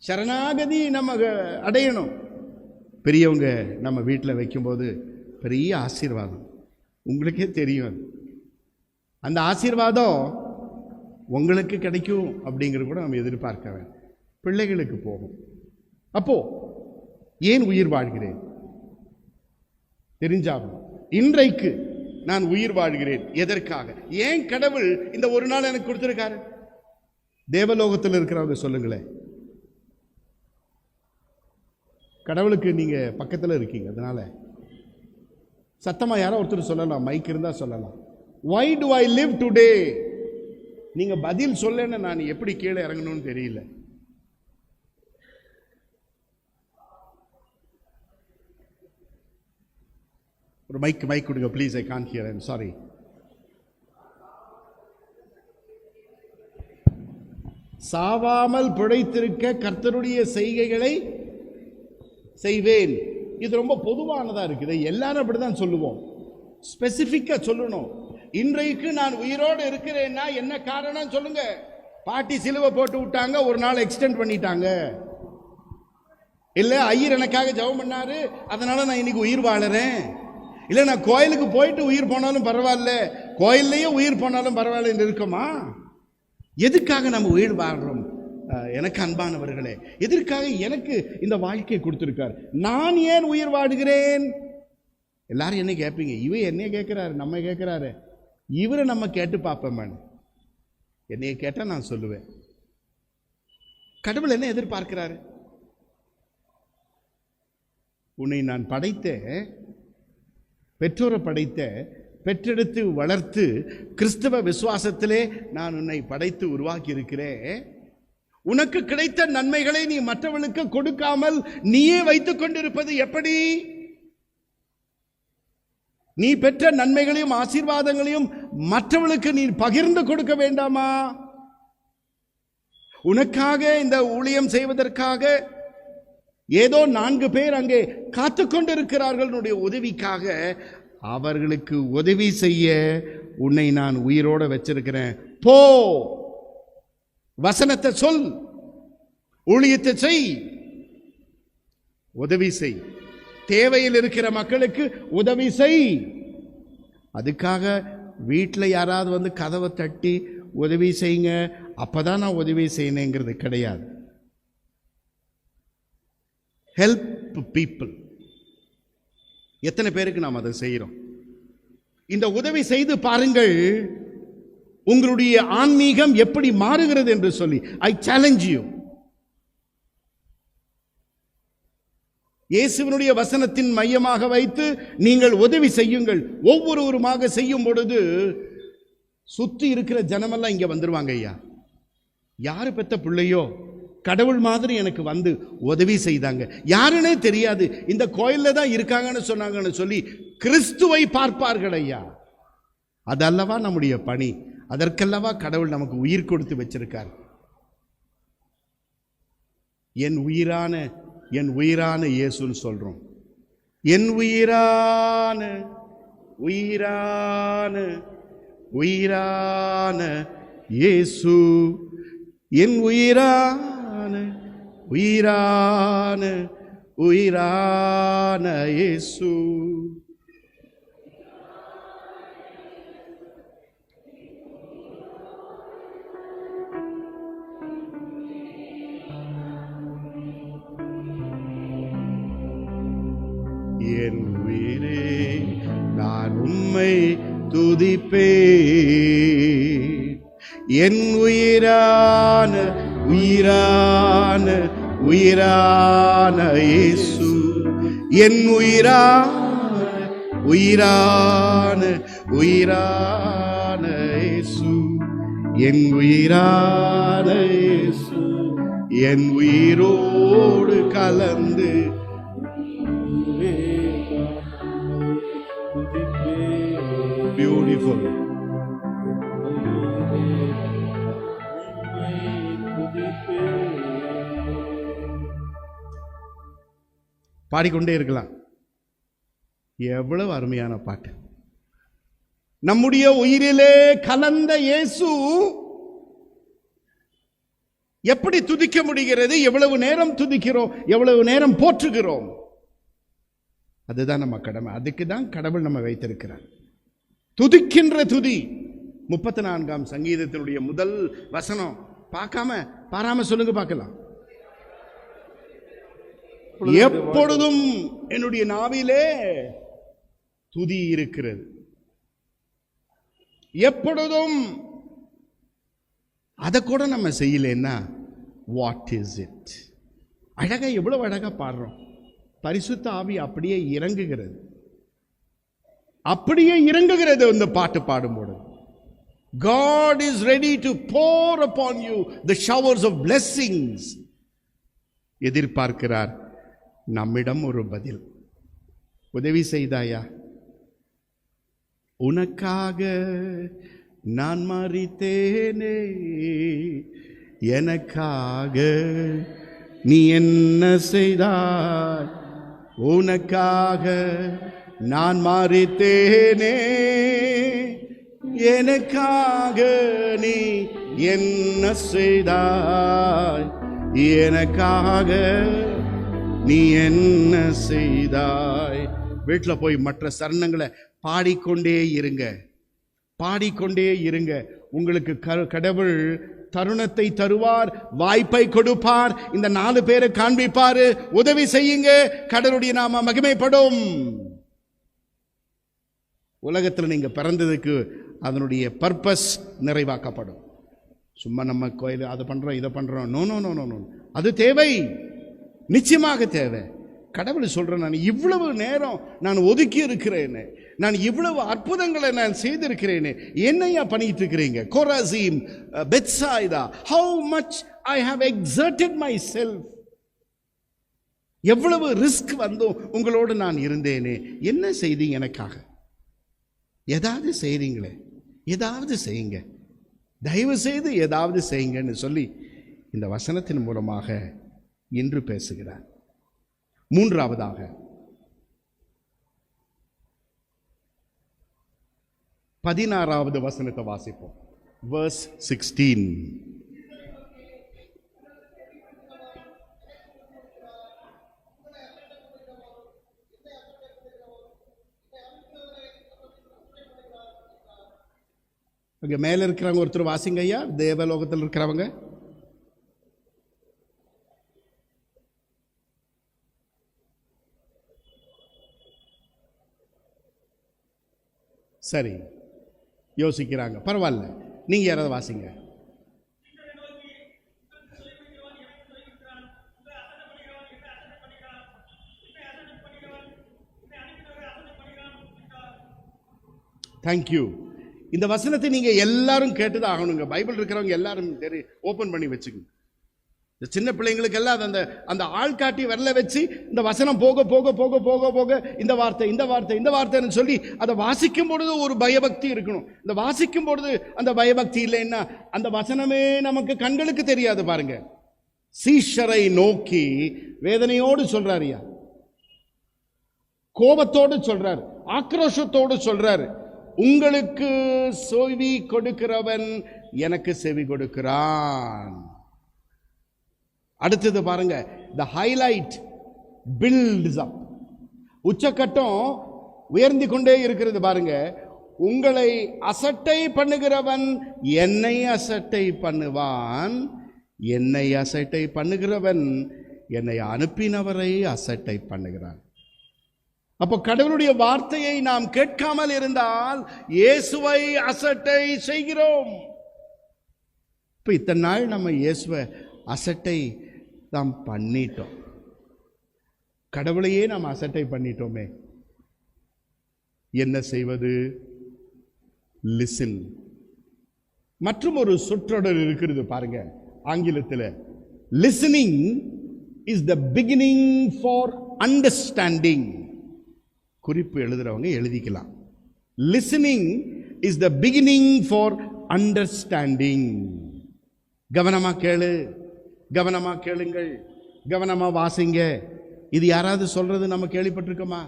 சரணாகதி நம்ம அடையணும். பெரியவங்க நம்ம வீட்டில் வைக்கும்போது பெரிய ஆசீர்வாதம், உங்களுக்கே தெரியும். அந்த ஆசீர்வாதம் உங்களுக்கு கிடைக்கும் அப்படிங்கிறது கூட நம்ம எதிர்பார்க்க வேண்டாம். பிள்ளைகளுக்கு போகும். அப்போ ஏன் உயிர் வாழ்கிறேன் தெரிஞ்சாகும். இன்றைக்கு நான் உயிர் வாழ்கிறேன் எதற்காக? ஏன் கடவுள் இந்த ஒரு நாள் எனக்கு கொடுத்திருக்காரு? தேவலோகத்தில் இருக்கிறவங்க சொல்லுங்களேன். கடவுளுக்கு நீங்க பக்கத்தில் இருக்கீங்க, அதனால சத்தமா யாரோ ஒருத்தர் சொல்லலாம், மைக் இருந்தா சொல்லலாம். why do I live today? நீங்க பதில் சொல்லன்னு நான் எப்படி கீழே இறங்கணும்னு தெரியல. ஒரு மைக் கொடுங்க please. I can't hear, I am sorry. சாவாமல் பிழைத்திருக்க கர்த்தருடைய செய்கைகளை செய்வேன். இது ரொம்ப பொதுவானதா இருக்குது, எல்லாரும் அப்படிதான் சொல்லுவோம். ஸ்பெசிபிக்கா சொல்லணும். இன்றைக்கு நான் உயிரோடு இருக்கிறேன்னா என்ன காரணம் சொல்லுங்க? பாட்டி சிலுவை போட்டு விட்டாங்க, ஒரு நாள் எக்ஸ்டெண்ட் பண்ணிட்டாங்க. இல்ல ஐயர் எனக்காக ஜெபம் பண்ணாரு, அதனால நான் இன்னைக்கு உயிர் வாழறேன். இல்ல நான் கோயிலுக்கு போயிட்டு உயிர் போனாலும் பரவாயில்ல, கோயில்லையே உயிர் போனாலும் பரவாயில்ல இருக்குமா? எதுக்காக நம்ம உயிர் வாழ்றோம்? எனக்கு அன்பானவர்களே, எதற்காக எனக்கு இந்த வாழ்க்கையை கொடுத்திருக்கார்? நான் ஏன் உயிர் வாழுகிறேன்? எல்லாரும் என்ன கேட்பீங்க? இவன் என்னைய கேட்கிறாரு, நம்ம கேட்கிறாரு, இவரை நம்ம கேட்டு பார்ப்போம். என்னைய கேட்டா நான் சொல்லுவேன். கடவுள் என்ன எதிர்பார்க்கிறாரு? உன்னை நான் படைத்தேன், பெற்றோரை படைத்தேன், பெற்றெடுத்து வளர்த்து கிறிஸ்தவ விசுவாசத்திலே நான் உன்னை படைத்து உருவாக்கி இருக்கிறேன். உனக்கு கிடைத்த நன்மைகளை நீ மற்றவர்களுக்கு கொடுக்காமல் நீயே வைத்துக் கொண்டிருப்பது எப்படி? நீ பெற்ற நன்மைகளையும் ஆசீர்வாதங்களையும் மற்றவர்களுக்கு நீ பகிர்ந்து கொடுக்க வேண்டாமா? உனக்காக இந்த ஊழியம் செய்வதற்காக ஏதோ 4 பேர் அங்கே காத்து கொண்டிருக்கிறார்கள் உதவிக்காக. அவர்களுக்கு உதவி செய்ய உன்னை நான் உயிரோட வச்சிருக்கிறேன். போ, வசனத்தை சொல், ஊழியத்தை செய், உதவி செய், தேவையில் இருக்கிற மக்களுக்கு உதவி செய். அதுக்காக வீட்டில் யாராவது வந்து கதவை தட்டி உதவி செய்யுங்க, அப்பதான் நான் உதவி செய்யணுங்கிறது கிடையாது. Help people. எத்தனை பேருக்கு நாம் அதை செய்கிறோம்? இந்த உதவி செய்து பாருங்கள், உங்களுடைய ஆன்மீகம் எப்படி மாறுகிறது என்று சொல்லி. ஐ சேலஞ்ச் யூ. இயேசுவினுடைய வசனத்தின் மையமாக வைத்து நீங்கள் உதவி செய்யுங்கள். ஒவ்வொருவருமாக செய்யும் பொழுது சுத்தி இருக்கிற ஜனமெல்லாம் இங்க வந்துருவாங்க. ஐயா, யாரு பெத்த பிள்ளையோ கடவுள் மாதிரி எனக்கு வந்து உதவி செய்தாங்க, யாருன்னே தெரியாது, இந்த கோயில்ல தான் இருக்காங்கன்னு சொன்னாங்கன்னு சொல்லி கிறிஸ்துவை பார்ப்பார்கள். ஐயா, அதல்லவா நம்முடைய பணி. அதற்கல்லவா கடவுள் நமக்கு உயிர் கொடுத்து வச்சிருக்கார். என் உயிரான இயேசுன்னு சொல்றோம். என் உயிரான உயிரான உயிரான இயேசு, என் உயிரான உயிரான உயிரான இயேசு. என் உயிரே நான் உம்மை துதிப்பேன். என் உயிரான உயிரான உயிரான இயேசு, என் உயிரான உயிரான உயிரான இயேசு, என் உயிரான இயேசு, என் உயிரோடு கலந்து beautiful. பாடிக்கொண்டே இருக்கலாம். எவ்வளவு அருமையான பாட்டு. நம்முடைய உயிரிலே கலந்த இயேசு எப்படி துதிக்க முடிகிறது? எவ்வளவு நேரம் துதிக்கிறோம், எவ்வளவு நேரம் போற்றுகிறோம். அதுதான் நம்ம கடமை. அதுக்கு தான் கடவுள் நம்ம வைத்திருக்கிறார். துதிக்கின்ற துதி. 34ஆம் சங்கீதத்தினுடைய முதல் வசனம் பாராம சொல்லுங்க பார்க்கலாம். எப்பொழுதும் என்னுடைய நாவிலே துதி இருக்கிறது. எப்பொழுதும். அதை கூட நம்ம செய்யலன்னா வாட் இஸ் இட்? அழகா, எவ்வளவு அழகா பாடுறோம். பரிசுத்த ஆவி அப்படியே இறங்குகிறது, அப்படியே இறங்குகிறது இந்த பாட்டு பாடும்போது. God is ready to pour upon you the showers of blessings. எதிர்பார்க்கிறார் நம்மிடம் ஒரு பதில். உதவி செய்தாயா? உனக்காக நான் மரித்தேனே, எனக்காக நீ என்ன செய்தாய்? உனக்காக நான் மரித்தேனே, எனக்காக நீ என்ன செய்தாய்? எனக்காக நீ என்ன செய்தாய்? வீட்டில் போய் மற்ற சரணங்களை பாடிக்கொண்டே இருங்க, பாடிக்கொண்டே இருங்க. உங்களுக்கு கடவுள் தருணத்தை தருவார், வாய்ப்பை கொடுப்பார். இந்த 4 பேரை காண்பிப்பாரு. உதவி செய்யுங்க, கடவுளுடைய நாம மகிமைப்படும். உலகத்தில் நீங்க பிறந்ததுக்கு அதனுடைய பர்பஸ் நிறைவாக்கப்படும். சும்மா நம்ம கோயில் அதை பண்றோம் இதை பண்றோம், நோ நோ நோ நோ, அது தேவை, நிச்சயமாக தேவை. கடவுள் சொல்றேன், நான் இவ்வளவு நேரம் நான் ஒதுக்கி இருக்கிறேன், நான் இவ்வளவு அற்புதங்களை நான் செய்திருக்கிறேன், என்னையா பண்ணிட்டு இருக்கிறீங்க? Chorazin, Bethsaida, how much I have exerted myself. எவ்வளவு ரிஸ்க் வந்தோம் உங்களோடு நான் இருந்தேனே, என்ன செய்தீங்க எனக்காக? ஏதாவது செய்கிறீங்களே, ஏதாவது செய்யுங்க, தயவு செய்து ஏதாவது செய்யுங்கன்னு சொல்லி இந்த வசனத்தின் மூலமாக இன்று பேசுகிறார். மூன்றாவதாக 16வது வசனத்தை வாசிப்போம். verse 16. அங்கே மேலே இருக்கிறவங்க ஒருத்தர் வாசிங்க ஐயா, தேவலோகத்தில் இருக்கிறவங்க. சரி, யோசிக்கிறாங்க, பரவாயில்ல, நீங்க யாராவது வாசிங்க. தேங்க்யூ. இந்த வசனத்தை நீங்க எல்லாரும் கேட்டுதான் ஆகணுங்க. பைபிள் இருக்கிறவங்க எல்லாரும் ஓபன் பண்ணி வச்சுக்கோங்க. இந்த சின்ன பிள்ளைங்களுக்கு எல்லாம் அந்த அந்த ஆள்காட்டி வரல வச்சு இந்த வசனம் போக போக போக போக போக இந்த வார்த்தை இந்த வார்த்தை இந்த வார்த்தைன்னு சொல்லி அதை வாசிக்கும் பொழுது ஒரு பயபக்தி இருக்கணும். இந்த வாசிக்கும் பொழுது அந்த பயபக்தி இல்லைன்னா அந்த வசனமே நமக்கு கண்களுக்கு தெரியாது. பாருங்க, சீஷரை நோக்கி வேதனையோடு சொல்றாருயா, கோபத்தோடு சொல்றாரு, ஆக்ரோஷத்தோடு சொல்றாரு, உங்களுக்கு செவி கொடுக்கிறவன் எனக்கு செவி கொடுக்கிறான். அடுத்தது பாருங்க, the highlight builds up. உச்சக்கட்டம் உயர்ந்து கொண்டே இருக்கிறது. பாருங்க, உங்களை அசட்டை பண்ணுகிறவன் என்னை அசட்டை பண்ணுவான், என்னை அசட்டை பண்ணுகிறவன் என்னை அனுப்பினவரை அசட்டை பண்ணுகிறான். அப்போ கடவுளுடைய வார்த்தையை நாம் கேட்காமல் இருந்தால் இயேசுவை அசட்டை செய்கிறோம். இப்ப இத்தனை நாள் நம்ம இயேசுவை அசட்டை நாம் பண்ணிட்டோம், கடவுளையே நாம் அசட்டை பண்ணிட்டோமே. என்ன செய்வது? லிசன். மற்றும் ஒரு சொற்றொடர் இருக்கிறது பாருங்க ஆங்கிலத்தில், listening is the beginning for understanding. குறிப்பு எழுதுறவங்க எழுதிக்கலாம். Listening is the beginning for understanding. கவனமா கேளு, கவனமா கேளுங்கள், கவனமா வாசிங்க. இது யாராவது சொல்றது நம்ம கேள்விப்பட்டிருக்கோமா?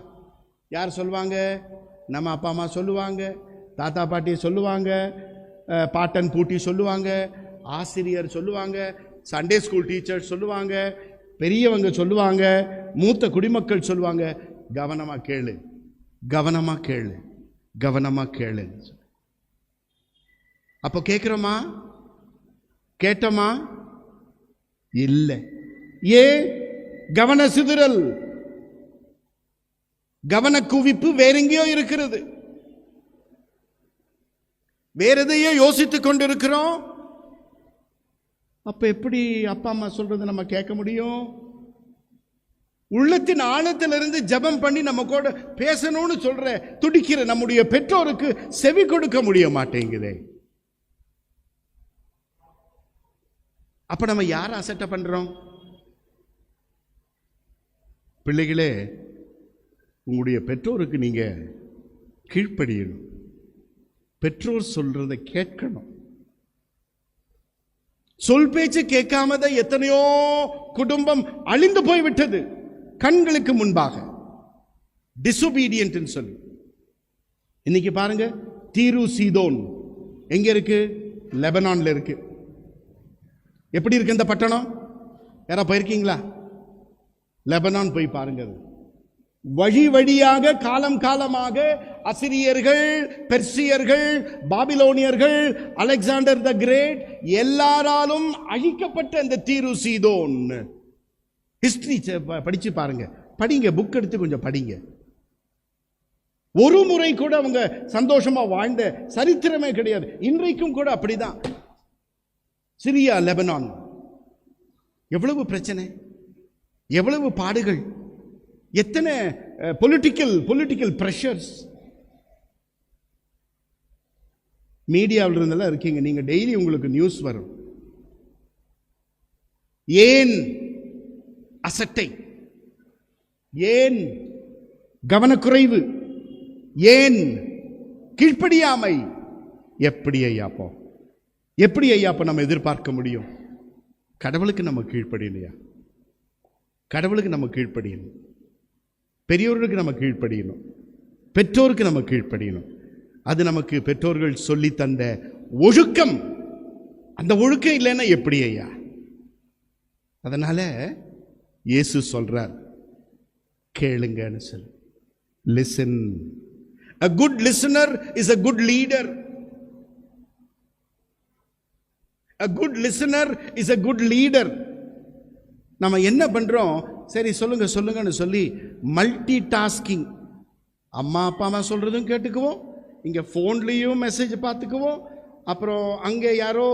யார் சொல்லுவாங்க? நம்ம அப்பா அம்மா சொல்லுவாங்க, தாத்தா பாட்டி சொல்லுவாங்க, பாட்டன் பூட்டி சொல்லுவாங்க, ஆசிரியர் சொல்லுவாங்க, சண்டே ஸ்கூல் டீச்சர் சொல்லுவாங்க, பெரியவங்க சொல்லுவாங்க, மூத்த குடிமக்கள் சொல்லுவாங்க, கவனமா கேளு, கவனமா கேளு, கவனமா கேளு. அப்போ கேட்கிறோமா? கேட்டோமா? இல்லை. ஏன்? கவன சிதறல், கவன குவிப்பு வேற எங்கேயோ இருக்கிறது, வேற எதையோ யோசித்துக் கொண்டிருக்கிறோம். அப்ப எப்படி அப்பா அம்மா சொல்றது நம்ம கேட்க முடியும்? உள்ளத்தின் ஆழத்திலிருந்து ஜெபம் பண்ணி நம்ம கூட பேசணும்னு சொல்ற துடிக்கிற நம்முடைய பெற்றோருக்கு செவி கொடுக்க முடிய மாட்டேங்குதே. அப்ப நம்ம யாரை அசட்டை பண்றோம்? பிள்ளைகளே, உங்களுடைய பெற்றோருக்கு நீங்க கீழ்ப்படியணும், பெற்றோர் சொல்றதை கேட்கணும். சொல் பேச்சு கேட்காமத எத்தனையோ குடும்பம் அழிந்து போய்விட்டது கண்களுக்கு முன்பாக. டிசோபீடியன்ட் சொல்லி இன்னைக்கு பாருங்க, தீரு சீதோன் எங்க இருக்கு? லெபனான்ல இருக்கு. எப்படி இருக்கு இந்த பட்டணம்? யாரா போயிருக்கீங்களா? லெபனான் போய் பாருங்க. வழி வழியாக காலம் காலமாக அசிரியர்கள், பெர்சியர்கள், பாபிலோனியர்கள், அலெக்சாண்டர் த கிரேட் எல்லாராலும் அழிக்கப்பட்ட இந்த தீரு சீதோன் ஹிஸ்டரி படிச்சு பாருங்க, படிங்க, புக் எடுத்து கொஞ்சம் படிங்க. ஒரு முறை கூட அவங்க சந்தோஷமா வாழ்ந்த சரித்திரமே கிடையாது. இன்றைக்கும் கூட அப்படிதான். சிரியா, லெபனான், எவ்வளவு பிரச்சனை, எவ்வளவு பாடுகள், எத்தனை பொலிட்டிக்கல் பிரஷர்ஸ். மீடியாவில் இருந்தெல்லாம் இருக்கீங்க நீங்க, டெய்லி உங்களுக்கு நியூஸ் வரும். ஏன் அசட்டை? ஏன் கவனக்குறைவு? ஏன் கீழ்ப்படியாமை. எப்படி ஐயாப்போ, எப்படி ஐயாப்போ நம்ம எதிர்பார்க்க முடியும்? கடவுளுக்கு நம்ம கீழ்ப்படியலையா? கடவுளுக்கு நம்ம கீழ்ப்படியணும், பெரியோர்களுக்கு நம்ம கீழ்ப்படியணும், பெற்றோருக்கு நம்ம கீழ்ப்படியணும். அது நமக்கு பெற்றோர்கள் சொல்லி தந்த ஒழுக்கம். அந்த ஒழுக்கம் இல்லைன்னா எப்படி ஐயா? அதனால இயேசு சொல்றார், கேளுங்கன்னு சொல்லு. Listen. A good listener is a good leader. A good listener is a good leader. நம்ம என்ன பண்றோம்? சரி சொல்லுங்க சொல்லுங்கன்னு சொல்லி மல்டி டாஸ்கிங். அம்மா அப்பா சொல்றதும் கேட்டுக்குவோம், இங்க போன்லயும் மெசேஜ் பார்த்துக்குவோம், அப்புறம் அங்கே யாரோ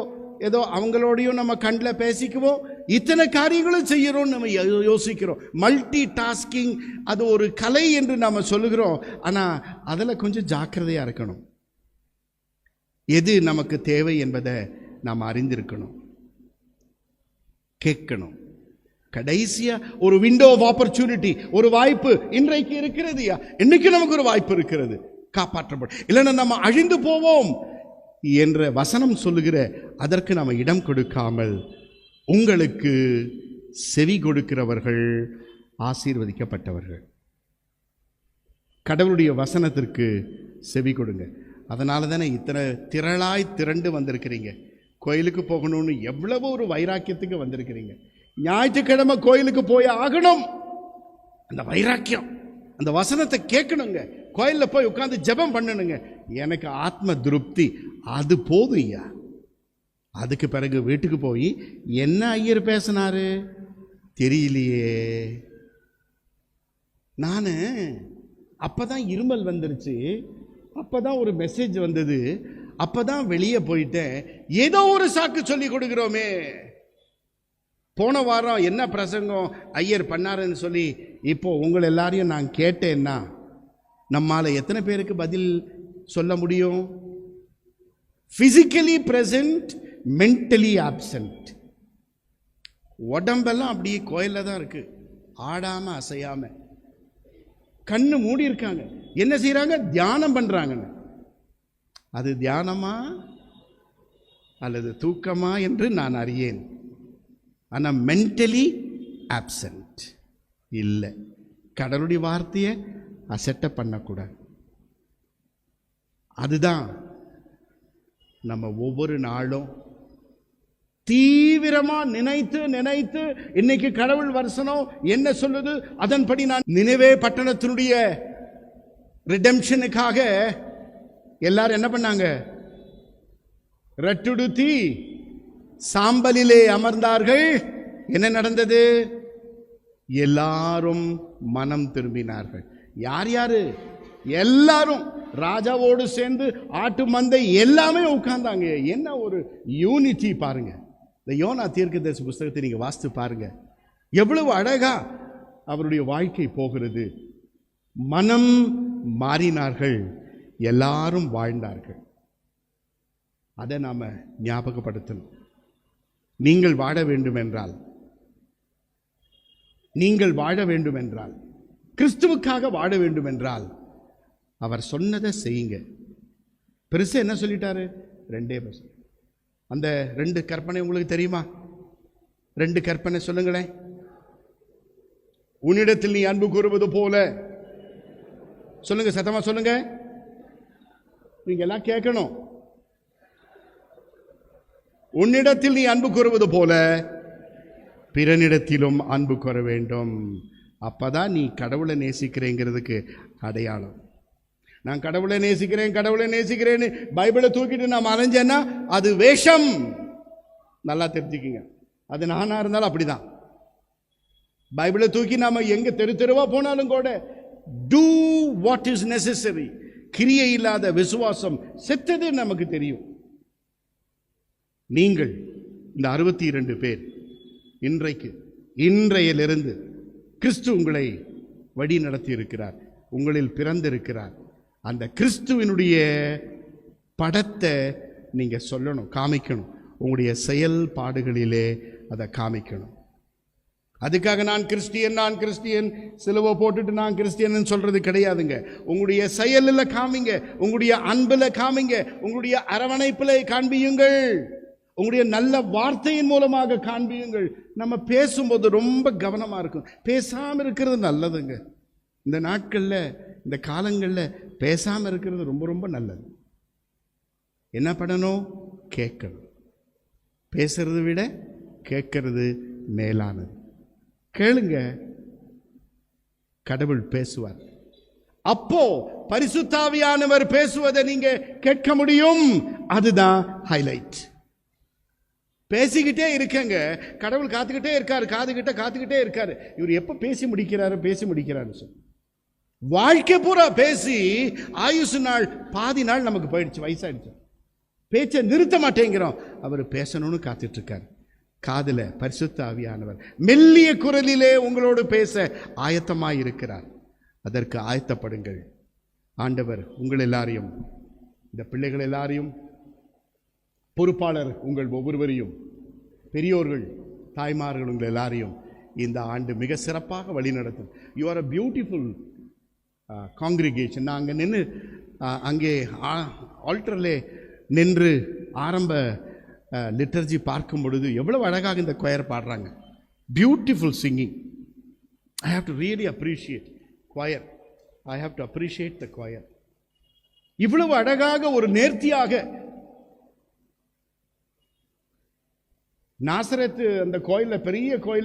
ஏதோ அவங்களோடையும் நம்ம கண்ணில் பேசிக்குவோம். இத்தனை காரியங்களும் செய்யறோம் நம்ம யோசிக்கிறோம். மல்டி டாஸ்கிங் அது ஒரு கலை என்று நாம சொல்லுகிறோம். ஆனா அதில் கொஞ்சம் ஜாக்கிரதையா இருக்கணும். எது நமக்கு தேவை என்பதை நாம் அறிந்திருக்கணும், கேட்கணும். கடைசியா ஒரு விண்டோ ஆஃப் ஆப்பர்ச்சுனிட்டி, ஒரு வாய்ப்பு இன்றைக்கு இருக்கிறது. இன்னைக்கு நமக்கு ஒரு வாய்ப்பு இருக்கிறது, காப்பாற்றப்படும். இல்லைன்னா நம்ம அழிந்து போவோம் என்ற வசனம் சொல்லுகிற அதற்கு நாம் இடம் கொடுக்காமல் உங்களுக்கு செவி கொடுக்கிறவர்கள் ஆசீர்வதிக்கப்பட்டவர்கள். கடவுளுடைய வசனத்திற்கு செவி கொடுங்க. அதனால தானே இத்தனை திரளாய் திரண்டு வந்திருக்கிறீங்க. கோயிலுக்கு போகணும்னு எவ்வளவு ஒரு வைராக்கியத்துக்கு வந்திருக்கிறீங்க. ஞாயிற்றுக்கிழமை கோயிலுக்கு போய் ஆகணும். அந்த வைராக்கியம், அந்த வசனத்தை கேட்கணுங்க. கோயிலில் போய் உட்காந்து ஜெபம் பண்ணணுங்க. எனக்கு ஆத்ம திருப்தி, அது போதும் ஐயா. அதுக்கு பிறகு வீட்டுக்கு போய் என்ன ஐயர் பேசினாரு தெரியலையே, நான் அப்பதான் இருமல் வந்துருச்சு, அப்பதான் ஒரு மெசேஜ் வந்தது, அப்பதான் வெளியே போயிட்டேன், ஏதோ ஒரு சாக்கு சொல்லி கொடுக்கிறோமே. போன வாரம் என்ன பிரசங்கம் ஐயர் பண்ணாருன்னு சொல்லி இப்போ உங்களை எல்லாரையும் நான் கேட்டேன்னா நம்மால எத்தனை பேருக்கு பதில் சொல்ல முடியும்? Physically present, mentally absent. உடம்பெல்லாம் அப்படியே கோயில்ல தான் இருக்கு, ஆடாம அசையாம, கண்ணு மூடி இருக்காங்க. என்ன செய்யறாங்க? தியானம் பண்றாங்க. அது தியானமா அல்லது தூக்கமா என்று நான் அறியேன். ஆனால் மென்டலி ஆப்சன்ட் இல்லை. கடவுளுடைய வார்த்தையை அசட்டை பண்ணக்கூடாது. அதுதான் நம்ம ஒவ்வொரு நாளும் தீவிரமா நினைத்து நினைத்து இன்னைக்கு கடவுள் வசனம் என்ன சொல்லுது அதன்படி நான் நினைவே பட்டணத்தினுடைய ரிடெம்ஷனுக்காக எல்லாரும் என்ன பண்ணாங்க? ரட்டுடுத்தி சாம்பலிலே அமர்ந்தார்கள். என்ன நடந்தது? எல்லாரும் மனம் திரும்பினார்கள். யார் யாரு? எல்லாரும் ராஜாவோடு சேர்ந்து ஆட்டு மந்தை எல்லாமே உட்கார்ந்தாங்க. என்ன ஒரு யூனிட்டி பாருங்க. இந்த யோனா தீர்க்கதரிசி புஸ்தகத்தை நீங்க வாசித்து பாருங்க, எவ்வளவு அழகா அவருடைய வாழ்க்கை போகிறது. மனம் மாறினார்கள், எல்லாரும் வாழ்ந்தார்கள். அதை நாம ஞாபகப்படுத்தணும். நீங்கள் வாழ வேண்டும் என்றால், நீங்கள் வாழ வேண்டும் என்றால், கிறிஸ்துவுக்காக வாழ வேண்டும் என்றால் அவர் சொன்னதை செய்யுங்க. பெருசா என்ன சொல்லிட்டாரு? 2 அந்த 2 கற்பனை உங்களுக்கு தெரியுமா? 2 கற்பனை சொல்லுங்களேன். உன்னிடத்தில் நீ அன்பு கூறுவது போல, சொல்லுங்க, சத்தமா சொல்லுங்க, நீங்க எல்லாம் கேட்கணும். உன்னிடத்தில் நீ அன்பு கூறுவது போல பிறனிடத்திலும் அன்பு கூற வேண்டும். அப்பதான் நீ கடவுளை நேசிக்கிறேங்கிறதுக்கு அடையாளம். நான் கடவுளை நேசிக்கிறேன் கடவுளை நேசிக்கிறேன்னு பைபிளை தூக்கிட்டு நான் அலைஞ்சேன்னா அது வேஷம். நல்லா தெரிஞ்சுக்குங்க. அது நானா இருந்தாலும் அப்படிதான். பைபிளை தூக்கி நாம எங்க தெரு தெருவா போனாலும் கூட do what is necessary. கிரியை இல்லாத விசுவாசம் செத்தது நமக்கு தெரியும். நீங்கள் இந்த 62 பேர் இன்றையிலிருந்து கிறிஸ்து உங்களை வழி நடத்தி இருக்கிறார், உங்களில் பிறந்திருக்கிறார். அந்த கிறிஸ்துவினுடைய படத்தை நீங்க சொல்லணும், காமிக்கணும். உங்களுடைய செயல்பாடுகளிலே அதை காமிக்கணும். அதுக்காக நான் கிறிஸ்டியன் சிலுவை போட்டுட்டு நான் கிறிஸ்டியன் சொல்றது கிடையாதுங்க. உங்களுடைய செயலில் காமிங்க, உங்களுடைய அன்பில் காமிங்க, உங்களுடைய அரவணைப்பில் காண்பியுங்கள், உங்களுடைய நல்ல வார்த்தையின் மூலமாக காண்பியுங்கள். நம்ம பேசும்போது ரொம்ப கவனமா இருக்கும். பேசாம இருக்கிறது நல்லதுங்க. இந்த நாட்கள்ல, இந்த காலங்களில் பேசாம இருக்கிறது ரொம்ப ரொம்ப நல்லது. என்ன பண்ணணும்? கேட்கணும். பேசுறதை விட கேட்கறது மேலானது. கேளுங்க, கடவுள் பேசுவார். அப்போ பரிசுத்த ஆவியானவர் பேசுவதை நீங்க கேட்க முடியும். அதுதான் ஹைலைட். பேசிக்கிட்டே இருக்கங்க, கடவுள் காத்துக்கிட்டே இருக்காரு, காத்துக்கிட்டே இருக்காரு. இவர் எப்ப பேசி முடிக்கிறாரு சொல்லி வாழ்க்கை பூரா பேசி ஆயுசு நாள் பாதி நாள் நமக்கு போயிடுச்சு, வயசாயிடுச்சு. பேச்சை நிறுத்த மாட்டேங்கிறோம். அவர் பேசணும்னு காத்துட்டு இருக்காரு. காதுல பரிசுத்த ஆவியானவர் மெல்லிய குரலிலே உங்களோடு பேச ஆயத்தமாய் இருக்கிறார். அதற்கு ஆயத்தப்படுங்கள். ஆண்டவர் உங்கள் எல்லாரையும், இந்த பிள்ளைகள் எல்லாரையும், பொறுப்பாளர் உங்கள் ஒவ்வொருவரையும், பெரியோர்கள், தாய்மார்கள் உங்கள் எல்லாரையும் இந்த ஆண்டு மிக சிறப்பாக வழி நடத்தும். You are a beautiful congregation. நான் அங்கே நின்று, அங்கே ஆல்டர்லே நின்று ஆரம்ப லிட்டர்ஜி பார்க்கும் பொழுது எவ்வளவு அழகாக இந்த கொயர் பாடுறாங்க. Beautiful singing. I have to really appreciate choir. I have to appreciate the choir. இவ்வளவு அழகாக ஒரு நேர்த்தியாக நாசரேத்து அந்த கோயிலில், பெரிய கோயில்